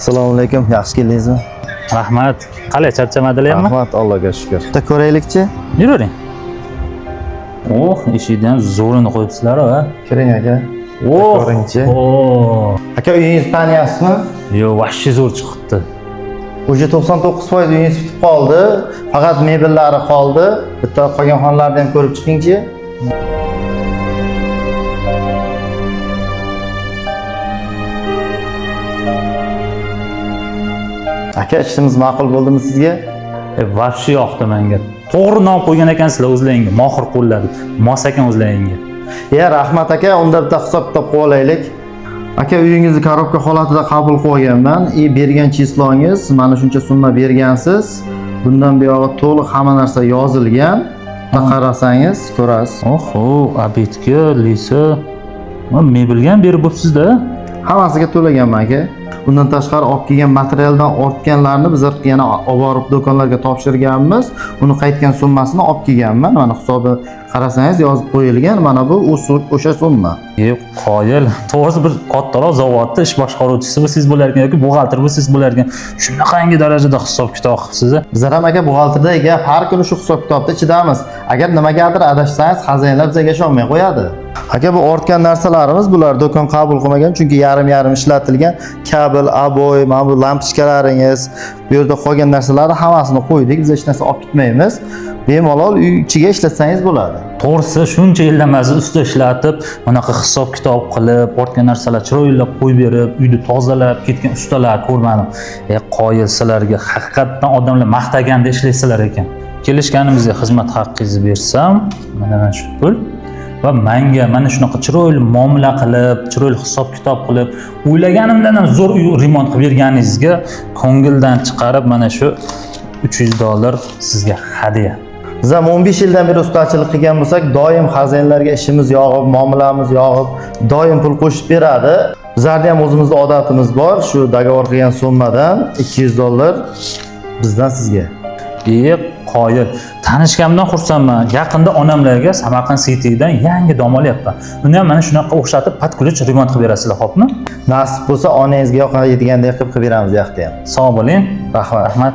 Assalomu alaykum, yaxshi keldingizmi? Rahmat. Qalay, charchamadinglarmi? Rahmat, Allohga shukr. Bitta ko'raylikchi. Yuravering. Oh, eshikdan ham zo'rini qo'yibsizlar a? Kiring aka. Oh. Ko'ringchi. Oh. Aka, uyingizni taniyapsizmi? Yo, vashshi zo'r chiqibdi. O'sha 99% uyingiz bitib qoldi. Faqat mebellari qoldi. Bitta qolgan xonlarni ham ko'rib chiqingchi. Aka, ishimiz ma'qul bo'ldimi sizga? Vashshi yoqdi menga. To'g'ri nom qo'ygan ekansizlar o'zlaringga, mohir qo'lladi. Mos ekan o'zlaringga. Ya, rahmat aka, unda bitta hisob-kitob qilib olaylik. Aka, uyingizni korobka holatida qabul qilganman. Bergan chislongiz, mana shuncha summa bergansiz. Bundan buyog'i to'liq hamma narsa yozilgan. Qarasangiz ko'rasiz. Oho, abitga, lisa. Mebelga ham berib bo'psiz-da. Hammasiga to'laganman aka. Bundan tashqari olib kelgan materialdan ortganlarni biz yana olib borib do'konlarga topshirganmiz. Uni qaytgan summasini olib kelganman. Mana hisobi qarasangiz yozib qo'yilgan. Mana bu o'sha summa. Qoyil. To'g'risi bir kattaroq zavodda ish boshqaruvchisi bu siz bo'larkan yoki buxgalter bu siz bo'larkan. Shunaqangi darajada hisob-kitob qilibsiz. Bizlar ham aka buxgalterdagi gap har kuni shu hisob-kitobda chidamiz. Agar nimagadir adashsangiz, xazinlar bizga ishonmay qo'yadi. Aka, bu ortgan narsalarimiz bular do'kon qabul qilmagan, chunki yarim ishlatilgan kabel, aboy, mana bu lampochkalaringiz, bu yerda qolgan narsalarni hammasini qo'ydik. Biz hech narsa olib ketmaymiz. Bemalol uy ichiga ishlatsangiz bo'ladi. To'g'risi shuncha yillamasi usta ishlatib, bunaqa hisob-kitob qilib, ortgan narsalar chiroylab qo'yib berib, uyni tozalab ketgan ustalar ko'rmadim. Qoyil sizlarga haqiqatan odamlar maqtaganda ishlaysizlar ekan. Kelishganimizga xizmat haqqingizni bersam, mana shu pul va menga mana shunaqa chiroyli muomala qilib, chiroyli hisob-kitob qilib, o'ylaganimdan ham zo'r uy remont qilib berganingizga ko'ngildan chiqarib mana shu $300 sizga hadya. Biz ham 15 yildan beri ustachilik qilgan bo'lsak, doim xazinlarga ishimiz yog'ib, muomalamiz yog'ib, doim pul qo'shib beradi. Bizlarda ham o'zimizning odatimiz bor. Shu dogovor qilgan summadan $200 bizdan sizga. Qoyil. Tanishganimdan xursandman. Yaqinda onamlarga Samarqand City'dan yangi dom olyapman. Uni ham mana shunaqa o'xshatib pat-kulich remont qilib berasizlar, xo'pmi? Nasib bo'lsa, onangizga yoqadiganday qilib beramiz, yaxta ham. Sog' bo'ling. Rahmat.